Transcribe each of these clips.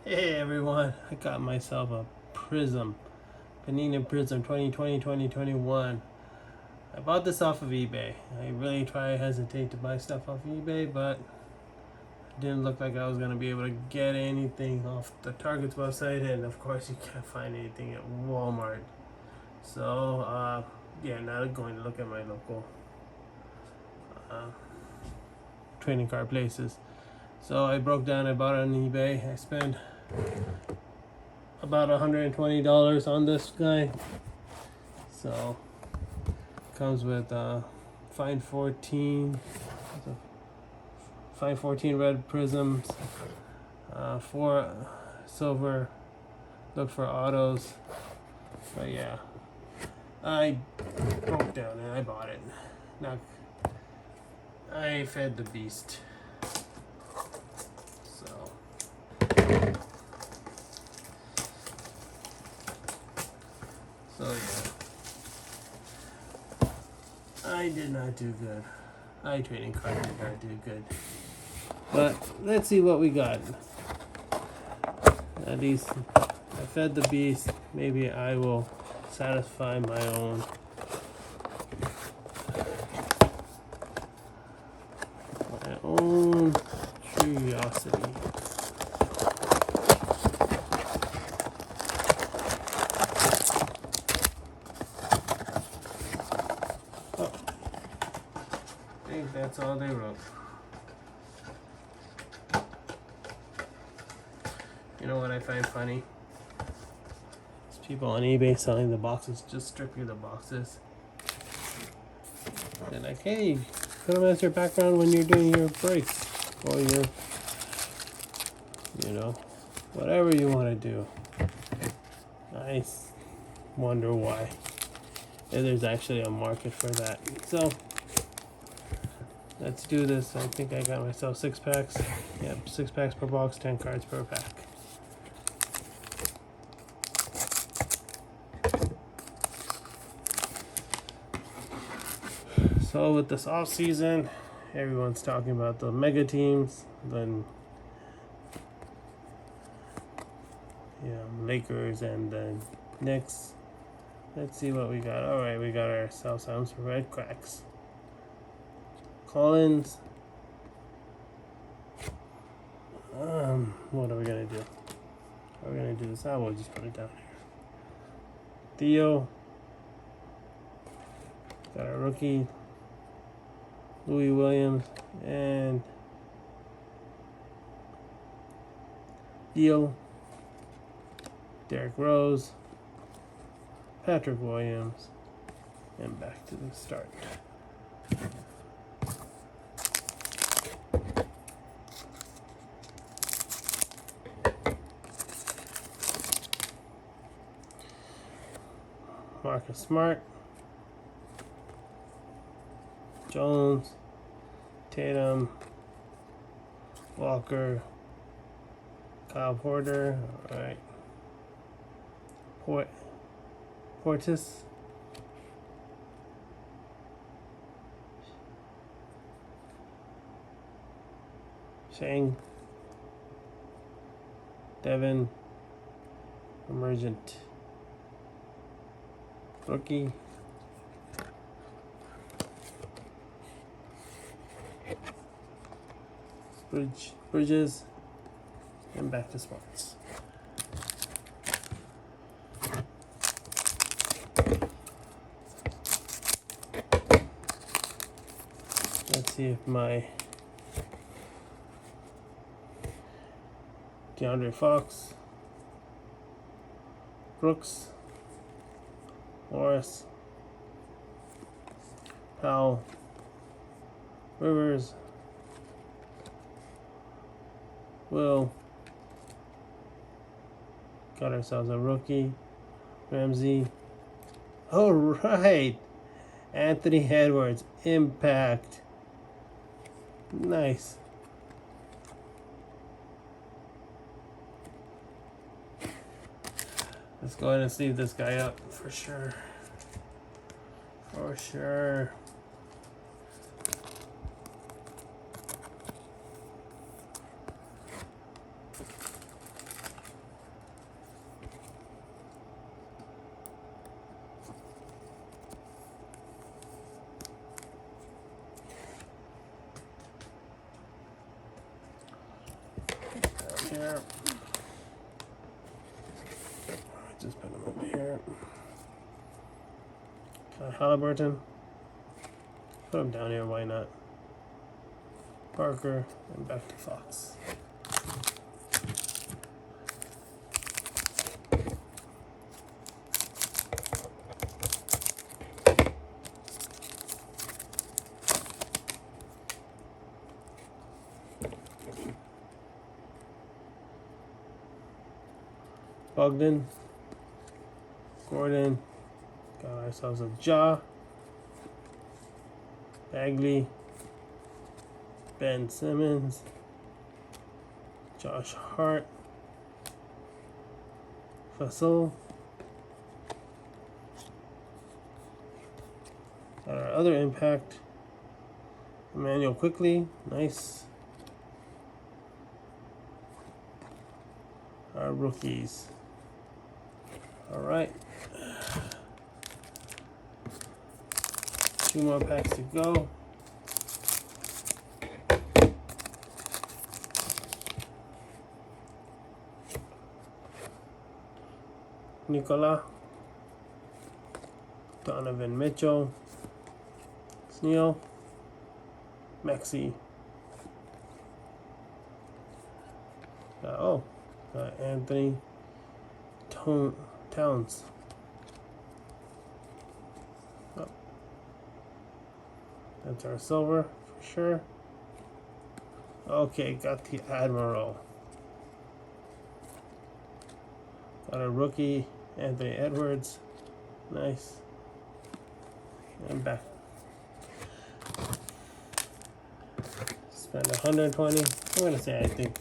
Hey everyone, I got myself a Prizm, Panini Prizm 2020-2021. I bought this off of eBay. I really hesitate to buy stuff off eBay, but it didn't look like I was going to be able to get anything off the Target's website, and of course you can't find anything at Walmart. So, yeah, now I'm going to look at my local uh, trading card places. So I broke down, I bought it on eBay. I spent about $120 on this guy. So comes with fine 14 red prisms, 4 silver. Look for autos. But yeah, I broke down and I bought it. Now I fed the beast. So yeah, I did not do good. Trading card did not do good. But let's see what we got. At least I fed the beast. Maybe I will satisfy my own curiosity. Oh, I think that's all they wrote. You know what I find funny? It's people on eBay selling the boxes, just strip you the boxes. They're like, hey, put them as your background when you're doing your breaks or your, whatever you want to do. I wonder why. And there's actually a market for that. So let's do this. I think I got myself 6 packs. Yep, 6 packs per box, 10 cards per pack. So with this off season, everyone's talking about the mega teams, then Lakers and the Knicks. Let's see what we got. All right, we got ourselves some red cracks. Collins. What are we gonna do? How are we gonna do this? I will just put it down here. Theo. Got our rookie. Louis Williams and Theo, Derrick Rose, Patrick Williams, and back to the start. Marcus Smart, Jones, Tatum, Walker, Kyle Porter, all right, Portis, Shang, Devin, Emergent, Rookie, Bridges, and back to Smarts. Let's see if my DeAndre Fox, Brooks, Morris, Powell, Rivers, Will, got ourselves a rookie, Ramsey. All right, Anthony Edwards, impact, nice. Let's go ahead and sleeve this guy up for sure. For sure. here. Just put them over here. Halliburton. Put him down here, why not? Parker, and back to Fox. Bogdan, Gordon, got ourselves a Jaw, Bagley, Ben Simmons, Josh Hart, Fassel. Got our other impact, Emmanuel Quickly, nice. Our rookies. All right. 2 more packs to go. Nicola, Donovan Mitchell, Sneal, Maxey. Anthony Towns. Oh. That's our silver for sure. Okay, got the Admiral. Got a rookie, Anthony Edwards. Nice. And back. Spend 120. I'm gonna say I think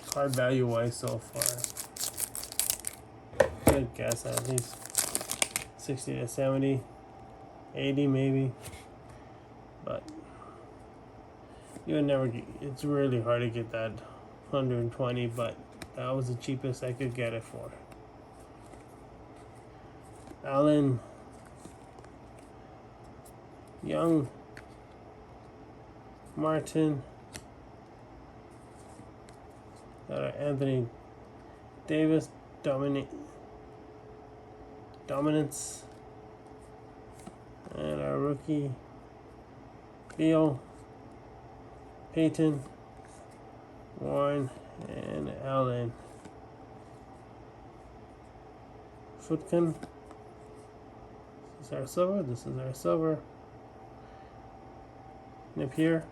card value wise so far. Good guess, at least 60 to 70, 80 maybe. But you would never get, it's really hard to get that 120, but that was the cheapest I could get it for. Allen, Young, Martin, got our Anthony Davis, Dominance, and our rookie Beal, Peyton, Warren, and Allen. Futkin. This is our silver. This is our silver. Nip here,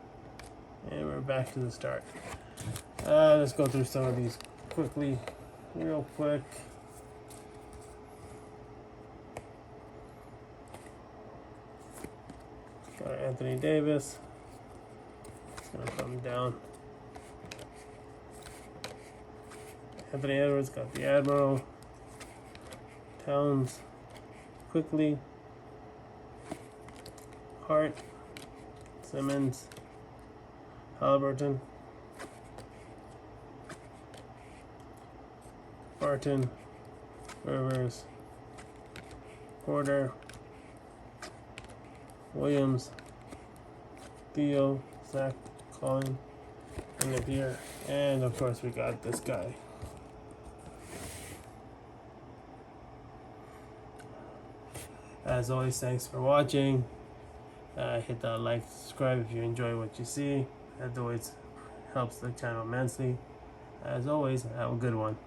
and we're back to the start. Let's go through some of these quickly, real quick. Got Anthony Davis. It's gonna come down. Anthony Edwards got the Admiral. Towns, Quickly, Hart, Simmons, Halliburton, Barton, Rivers, Porter, Williams, Theo, Zach, Colin, and Napier, and of course we got this guy. As always, thanks for watching. Hit that like, subscribe if you enjoy what you see. As always, helps the channel immensely. As always, have a good one.